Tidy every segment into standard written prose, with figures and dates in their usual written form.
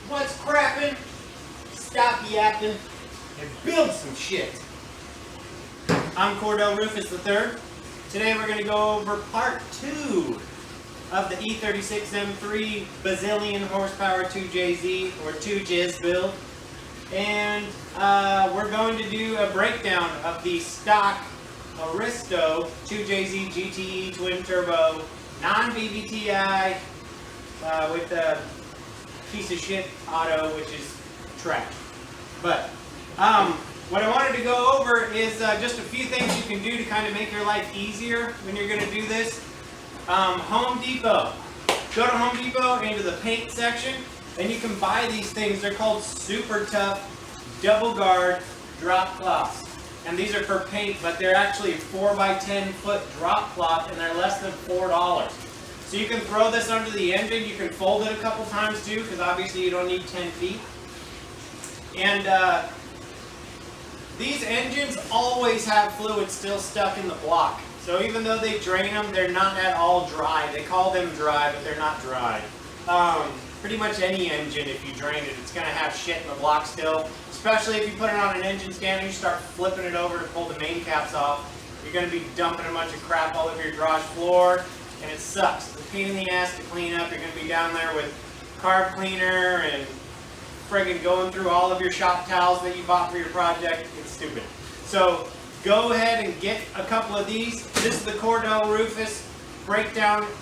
What's crappin'? Stop yapping and build some shit. I'm Cordel Rufus III. Today we're going to go over part 2 of the E36 M3 bazillion horsepower 2JZ or 2JZ build. And we're going to do a breakdown of the stock Aristo 2JZ GTE twin turbo non-BBTI with a piece of shit auto, which is trash. But what I wanted to go over is just a few things you can do to kind of make your life easier when you're going to do this. Home Depot. Go to Home Depot into the paint section and you can buy these things. They're called Super Tough Double Guard Drop Cloths. And these are for paint, but they're actually 4x10 foot drop cloth and they're less than $4. So you can throw this under the engine. You can fold it a couple times too, because obviously you don't need 10 feet. And these engines always have fluid still stuck in the block. So even though they drain them, they're not at all dry. They call them dry, but they're not dry. Pretty much any engine, if you drain it, it's going to have shit in the block still. Especially if you put it on an engine stand and you start flipping it over to pull the main caps off. You're going to be dumping a bunch of crap all over your garage floor, and it sucks. It's a pain in the ass to clean up. You're going to be down there with carb cleaner and friggin' going through all of your shop towels that you bought for your project. It's stupid. So go ahead and get a couple of these. This is the Cordel Rufus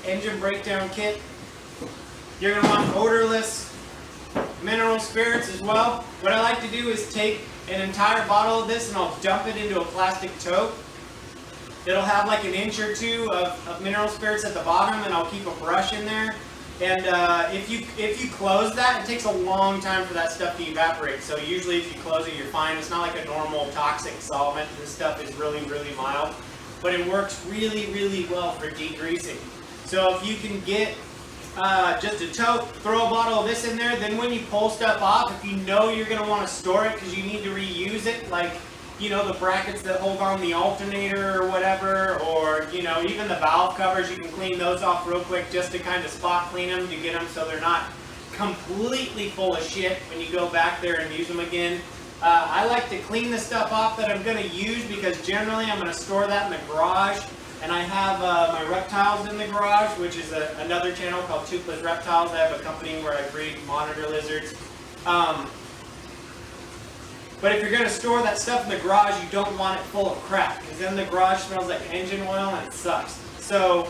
engine breakdown kit. You're going to want odorless mineral spirits as well. What I like to do is take an entire bottle of this and I'll dump it into a plastic tote. It'll have like an inch or two of mineral spirits at the bottom, and I'll keep a brush in there. And if you close that, it takes a long time for that stuff to evaporate. So usually if you close it, you're fine. It's not like a normal toxic solvent. This stuff is really, really mild. But it works really, really well for degreasing. So if you can get just a tote, throw a bottle of this in there, then when you pull stuff off, if you know you're going to want to store it because you need to reuse it, like, you know, the brackets that hold on the alternator or whatever, or, you know, even the valve covers, you can clean those off real quick just to kind of spot clean them to get them so they're not completely full of shit when you go back there and use them again. I like to clean the stuff off that I'm going to use because generally I'm going to store that in the garage. And I have my reptiles in the garage, which is another channel called Toothless Reptiles. I have a company where I breed monitor lizards. But if you're going to store that stuff in the garage, you don't want it full of crap, because then the garage smells like engine oil and it sucks. So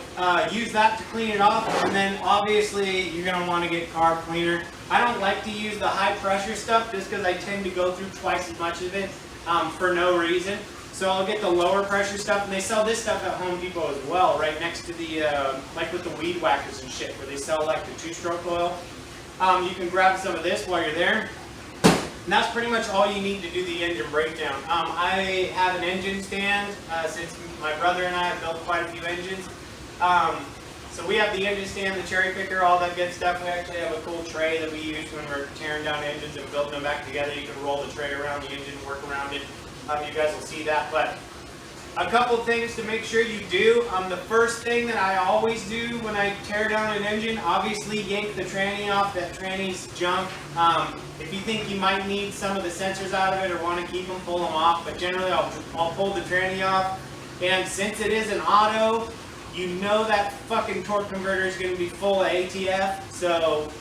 use that to clean it off, and then obviously you're going to want to get carb cleaner. I don't like to use the high pressure stuff just because I tend to go through twice as much of it for no reason. So I'll get the lower pressure stuff, and they sell this stuff at Home Depot as well, right next to the, like with the weed whackers and shit, where they sell like the 2-stroke oil. You can grab some of this while you're there. And that's pretty much all you need to do the engine breakdown. I have an engine stand, since my brother and I have built quite a few engines. So we have the engine stand, the cherry picker, all that good stuff. We actually have a cool tray that we use when we're tearing down engines and building them back together. You can roll the tray around the engine, work around it. You guys will see that. But a couple things to make sure you do. The first thing that I always do when I tear down an engine, obviously yank the tranny off. That tranny's junk. If you think you might need some of the sensors out of it or want to keep them, pull them off. But generally I'll pull the tranny off. And since it is an auto, you know that fucking torque converter is going to be full of ATF. So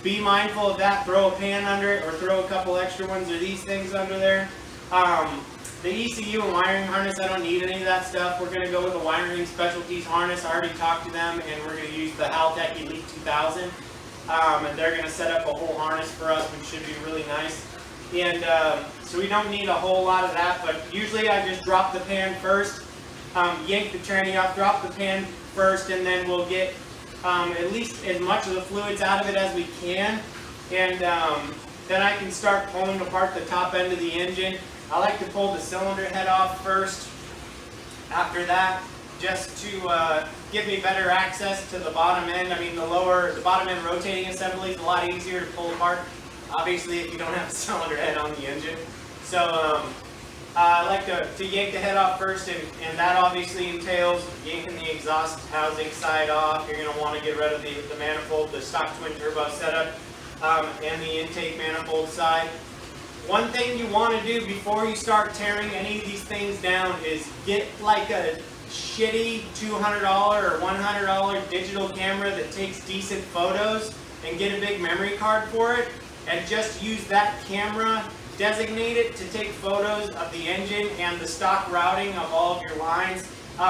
be mindful of that. Throw a pan under it or throw a couple extra ones or these things under there. The ECU and wiring harness, I don't need any of that stuff. We're going to go with the Wiring Specialties harness. I already talked to them, and we're going to use the Haltech Elite 2000. And they're going to set up a whole harness for us, which should be really nice. And so we don't need a whole lot of that, but usually I just drop the pan first, yank the tranny off, drop the pan first, and then we'll get at least as much of the fluids out of it as we can. And then I can start pulling apart the top end of the engine. I like to pull the cylinder head off first after that, just to give me better access to the bottom end. I mean, the bottom end rotating assembly is a lot easier to pull apart, obviously, if you don't have the cylinder head on the engine. So I like to yank the head off first, and that obviously entails yanking the exhaust housing side off. You're going to want to get rid of the manifold, the stock twin turbo setup. and the intake manifold side. One thing you want to do before you start tearing any of these things down is get like a shitty $200 or $100 digital camera that takes decent photos and get a big memory card for it, and just use that camera, designate it to take photos of the engine and the stock routing of all of your lines. A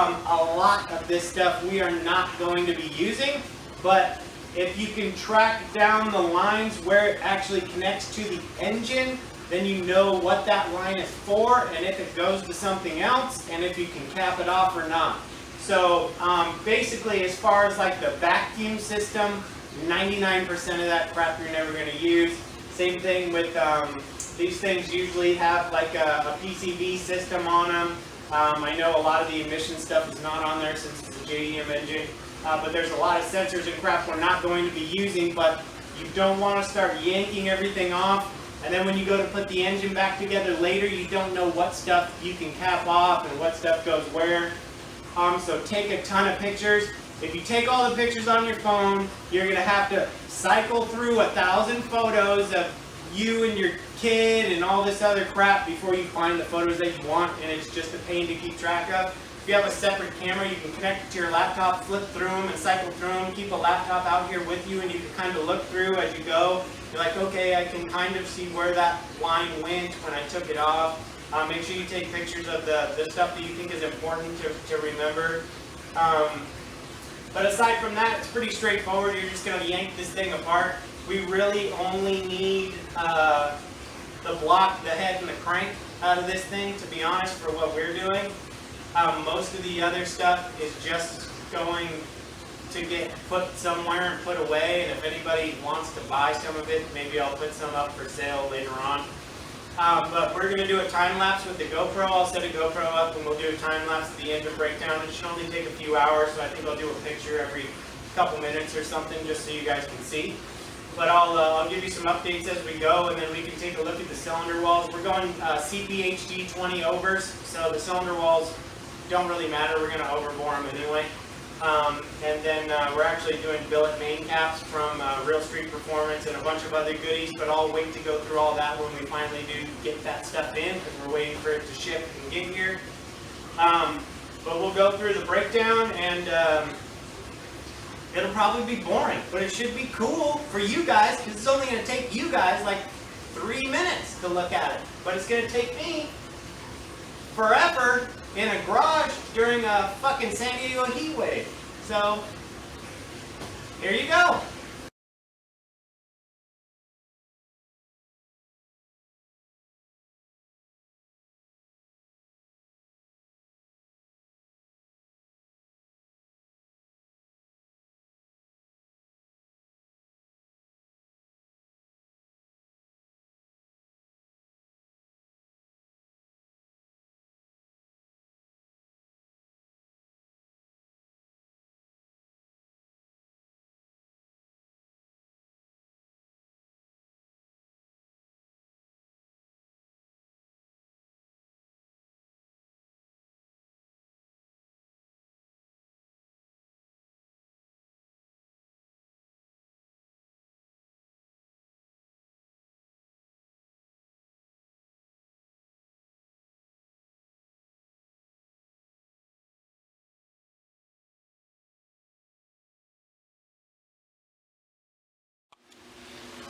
lot of this stuff we are not going to be using, but if you can track down the lines where it actually connects to the engine, then you know what that line is for, and if it goes to something else, and if you can cap it off or not. So basically, as far as like the vacuum system, 99% of that crap you're never going to use. Same thing with these things usually have like a PCV system on them. I know a lot of the emission stuff is not on there since it's a JDM engine, but there's a lot of sensors and crap we're not going to be using, but you don't want to start yanking everything off, and then when you go to put the engine back together later, you don't know what stuff you can cap off and what stuff goes where. So take a ton of pictures. If you take all the pictures on your phone, you're going to have to cycle through 1,000 photos of you and your kid and all this other crap before you find the photos that you want, and it's just a pain to keep track of. If you have a separate camera, you can connect it to your laptop, flip through them and cycle through them, keep a laptop out here with you, and you can kind of look through as you go. You're like, okay, I can kind of see where that line went when I took it off. Make sure you take pictures of the stuff that you think is important to remember. But aside from that, it's pretty straightforward. You're just going to yank this thing apart. We really only need the block, the head, and the crank out of this thing, to be honest, for what we're doing. Most of the other stuff is just going to get put somewhere and put away, and if anybody wants to buy some of it, maybe I'll put some up for sale later on. But we're going to do a time lapse with the GoPro. I'll set a GoPro up and we'll do a time lapse at the engine breakdown. It should only take a few hours, so I think I'll do a picture every couple minutes or something just so you guys can see. But I'll give you some updates as we go, and then we can take a look at the cylinder walls. We're going CPHD 20 overs, so the cylinder walls don't really matter. We're going to overbore them anyway. And then we're actually doing billet main caps from Real Street Performance and a bunch of other goodies, but I'll wait to go through all that when we finally do get that stuff in, because we're waiting for it to ship and get here. But we'll go through the breakdown, and it'll probably be boring, but it should be cool for you guys, because it's only going to take you guys like 3 minutes to look at it. But it's going to take me forever in a garage during a fucking San Diego heat wave. So, here you go.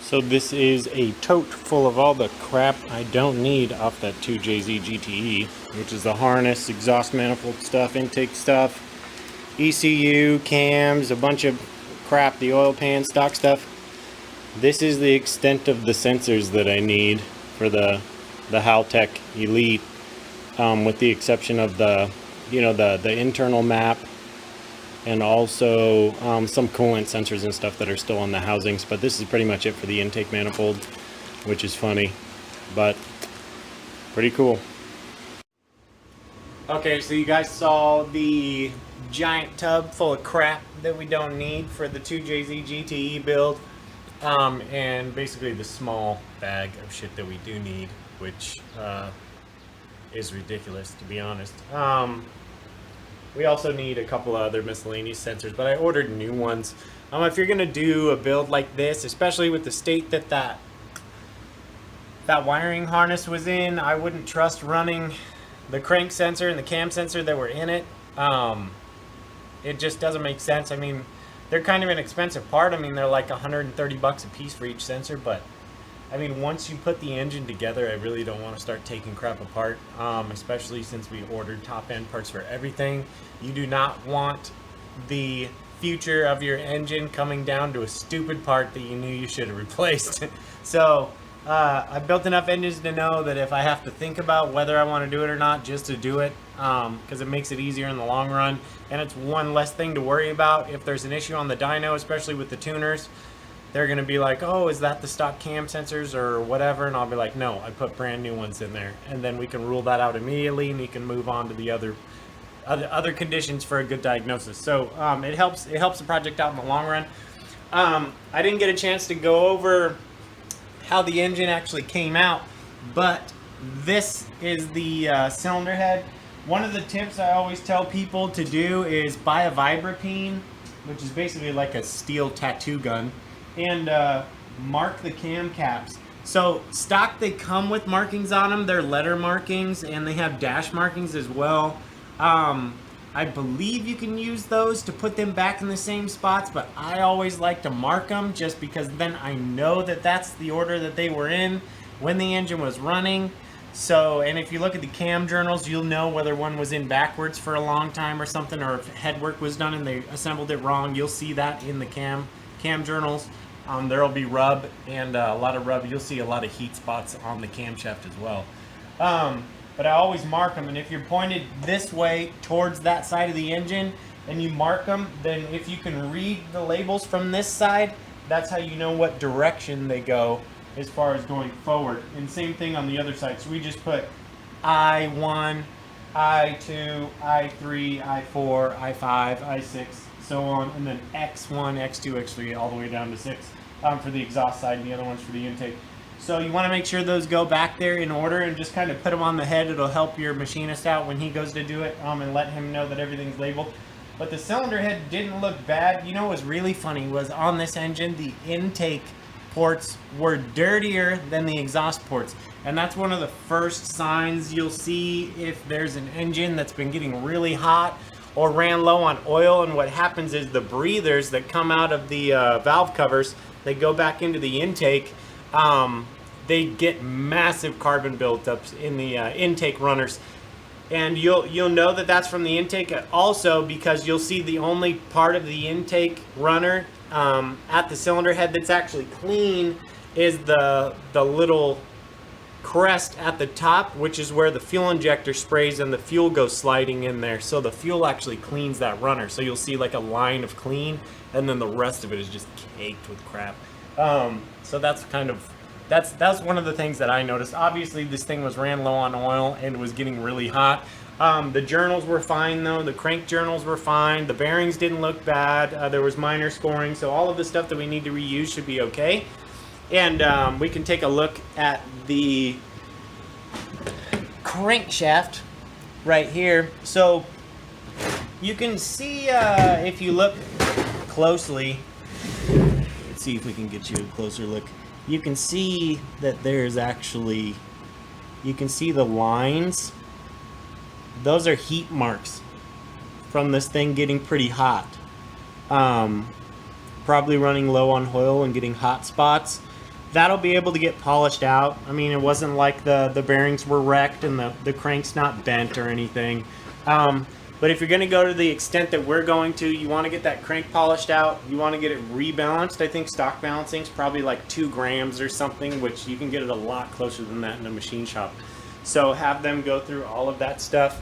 So this is a tote full of all the crap I don't need off that 2JZ GTE, which is the harness, exhaust manifold stuff, intake stuff, ECU, cams, a bunch of crap, the oil pan, stock stuff. This is the extent of the sensors that I need for the Haltech Elite, with the exception of the internal map, and also some coolant sensors and stuff that are still on the housings. But this is pretty much it for the intake manifold, which is funny, but pretty cool. Okay, so you guys saw the giant tub full of crap that we don't need for the 2JZ GTE build, and basically the small bag of shit that we do need, which is ridiculous, to be honest. We also need a couple of other miscellaneous sensors, but I ordered new ones. If you're gonna do a build like this, especially with the state that that wiring harness was in, I wouldn't trust running the crank sensor and the cam sensor that were in it. It just doesn't make sense. I mean, they're kind of an expensive part. I mean, they're like 130 bucks a piece for each sensor, but I mean, once you put the engine together, I really don't want to start taking crap apart, especially since we ordered top-end parts for everything. You do not want the future of your engine coming down to a stupid part that you knew you should have replaced. So I've built enough engines to know that if I have to think about whether I want to do it or not, just to do it, because it makes it easier in the long run, and it's one less thing to worry about. If there's an issue on the dyno, especially with the tuners, they're going to be like, oh, is that the stock cam sensors or whatever? And I'll be like, no, I put brand new ones in there. And then we can rule that out immediately, and you can move on to the other conditions for a good diagnosis. So it helps the project out in the long run. I didn't get a chance to go over how the engine actually came out, but this is the cylinder head. One of the tips I always tell people to do is buy a Vibrapine, which is basically like a steel tattoo gun, and mark the cam caps. So stock, they come with markings on them. They're letter markings, and they have dash markings as well. I believe you can use those to put them back in the same spots, but I always like to mark them just because then I know that that's the order that they were in when the engine was running. So, and if you look at the cam journals, you'll know whether one was in backwards for a long time or something, or if head work was done and they assembled it wrong. You'll see that in the cam journals. There'll be rub, and a lot of rub. You'll see a lot of heat spots on the camshaft as well. But I always mark them, and if you're pointed this way towards that side of the engine and you mark them, then if you can read the labels from this side, that's how you know what direction they go as far as going forward. And same thing on the other side. So we just put I1, I2, I3, I4, I5, I6, so on, and then X1, X2, X3, all the way down to 6 for the exhaust side, and the other one's for the intake. So you want to make sure those go back there in order and just kind of put them on the head. It'll help your machinist out when he goes to do it, and let him know that everything's labeled. But the cylinder head didn't look bad. You know what was really funny was on this engine, the intake ports were dirtier than the exhaust ports. And that's one of the first signs you'll see if there's an engine that's been getting really hot or ran low on oil. And what happens is the breathers that come out of the valve covers, they go back into the intake. They get massive carbon buildups in the intake runners, and you'll know that that's from the intake also because you'll see the only part of the intake runner at the cylinder head that's actually clean is the little crest at the top, which is where the fuel injector sprays and the fuel goes sliding in there. So the fuel actually cleans that runner. So you'll see like a line of clean, and then the rest of it is just caked with crap. So that's kind of that's one of the things that I noticed. Obviously, this thing was ran low on oil and was getting really hot. The journals were fine though. The crank journals were fine. The bearings didn't look bad. There was minor scoring, so all of the stuff that we need to reuse should be okay. And we can take a look at the crankshaft right here. So you can see if you look closely. Let's see if we can get you a closer look. You can see that there's actually, you can see the lines. Those are heat marks from this thing getting pretty hot. Probably running low on oil and getting hot spots. That'll be able to get polished out. I mean, it wasn't like the bearings were wrecked and the crank's not bent or anything. But if you're going to go to the extent that we're going to, you want to get that crank polished out. You want to get it rebalanced. I think stock balancing is probably like 2 grams or something, which you can get it a lot closer than that in a machine shop. So have them go through all of that stuff,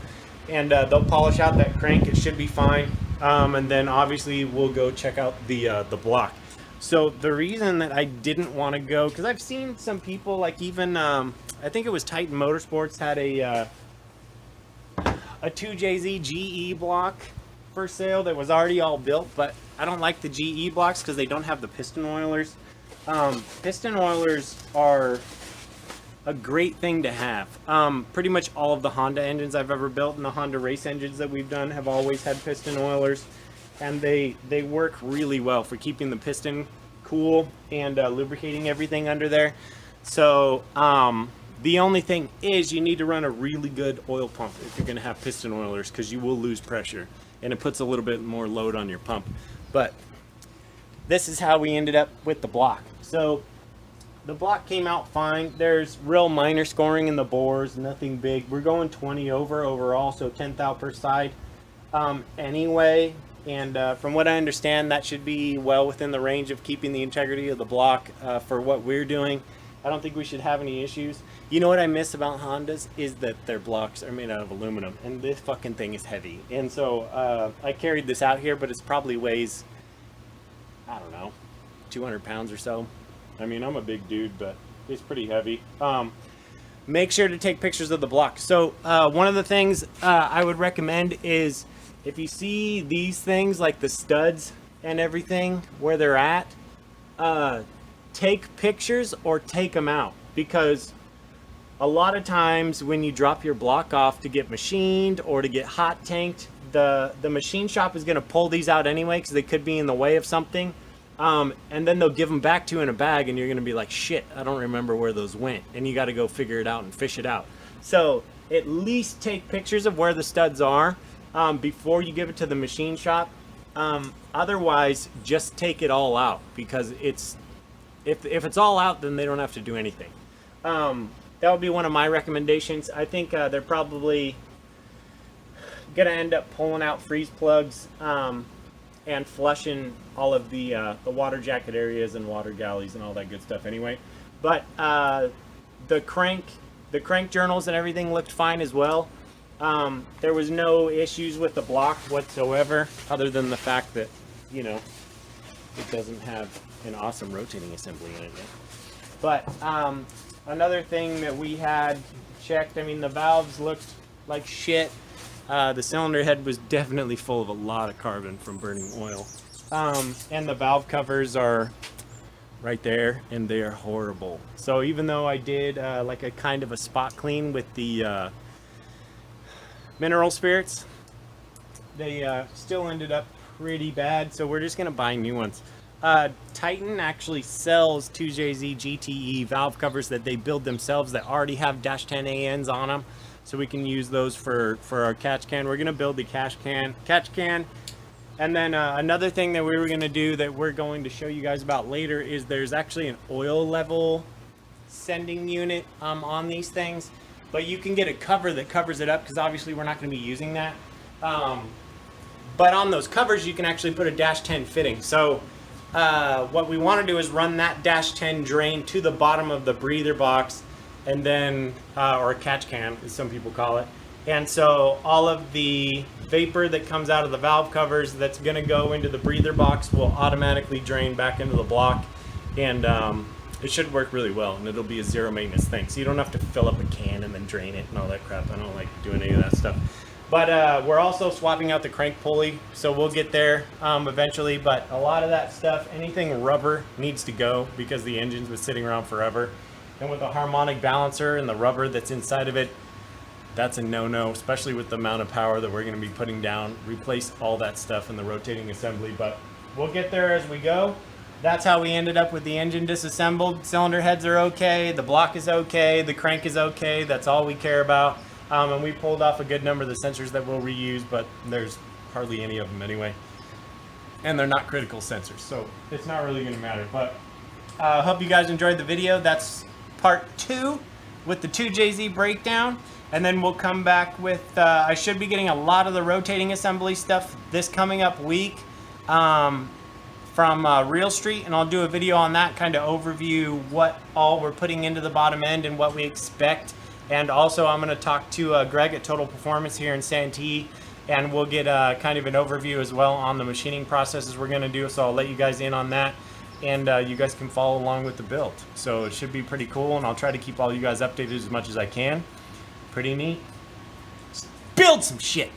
and they'll polish out that crank. It should be fine. And then obviously we'll go check out the block. So the reason that I didn't want to go, because I've seen some people, like even I think it was Titan Motorsports had a 2JZ GE block for sale that was already all built, but I don't like the GE blocks because they don't have the piston oilers. Piston oilers are a great thing to have. Pretty much all of the Honda engines I've ever built and the Honda race engines that we've done have always had piston oilers. and they work really well for keeping the piston cool and lubricating everything under there. So the only thing is you need to run a really good oil pump if you're going to have piston oilers, because you will lose pressure and it puts a little bit more load on your pump. But this is how we ended up with the block. So the block came out fine. There's real minor scoring in the bores, nothing big. We're going 20 over overall, so 10 thou per side anyway. And from what I understand, that should be well within the range of keeping the integrity of the block for what we're doing. I don't think we should have any issues. You know what I miss about Hondas is that their blocks are made out of aluminum, and this fucking thing is heavy. And so I carried this out here, but it probably weighs, I don't know, 200 pounds or so. I mean, I'm a big dude, but it's pretty heavy. Make sure to take pictures of the block. So one of the things I would recommend is, if you see these things like the studs and everything where they're at, take pictures or take them out, because a lot of times when you drop your block off to get machined or to get hot tanked, the machine shop is going to pull these out anyway because they could be in the way of something, and then they'll give them back to you in a bag, and you're going to be like, shit, I don't remember where those went, and you got to go figure it out and fish it out. So at least take pictures of where the studs are before you give it to the machine shop. Otherwise, just take it all out, because if it's all out, then they don't have to do anything. That would be one of my recommendations. I think they're probably gonna end up pulling out freeze plugs and flushing all of the water jacket areas and water galleys and all that good stuff anyway. But the crank journals and everything looked fine as well. There was no issues with the block whatsoever, other than the fact that, you know, it doesn't have an awesome rotating assembly in it yet. But another thing that we had checked, I mean, the valves looked like shit. The cylinder head was definitely full of a lot of carbon from burning oil. And the valve covers are right there, and they are horrible. So even though I did like a kind of a spot clean with the mineral spirits, they still ended up pretty bad, so we're just gonna buy new ones. Titan actually sells 2JZ GTE valve covers that they build themselves that already have -10 ANs on them, so we can use those for our catch can. We're gonna build the catch can, and then another thing that we were gonna do that we're going to show you guys about later is there's actually an oil level sending unit on these things, but you can get a cover that covers it up, because obviously we're not going to be using that. But on those covers you can actually put a -10 fitting. So what we want to do is run that -10 drain to the bottom of the breather box, and then or a catch can as some people call it. And so all of the vapor that comes out of the valve covers that's going to go into the breather box will automatically drain back into the block, and it should work really well, and it'll be a zero maintenance thing, so you don't have to fill up a can and then drain it and all that crap. I don't like doing any of that stuff. But we're also swapping out the crank pulley, so we'll get there eventually. But a lot of that stuff, anything rubber, needs to go, because the engine's been sitting around forever. And with the harmonic balancer and the rubber that's inside of it, that's a no-no, especially with the amount of power that we're going to be putting down. Replace all that stuff in the rotating assembly, but we'll get there as we go. That's how we ended up with the engine disassembled. Cylinder heads are okay, the block is okay, the crank is okay. That's all we care about. And we pulled off a good number of the sensors that we'll reuse, but there's hardly any of them anyway. And they're not critical sensors, so it's not really going to matter. But I hope you guys enjoyed the video. That's part 2 with the 2JZ breakdown. And then we'll come back with, I should be getting a lot of the rotating assembly stuff this coming up week from Real Street, and I'll do a video on that, kind of overview what all we're putting into the bottom end and what we expect. And also I'm going to talk to Greg at Total Performance here in Santee, and we'll get kind of an overview as well on the machining processes we're going to do, so I'll let you guys in on that, and you guys can follow along with the build. So it should be pretty cool, and I'll try to keep all you guys updated as much as I can. Pretty neat. Build some shit.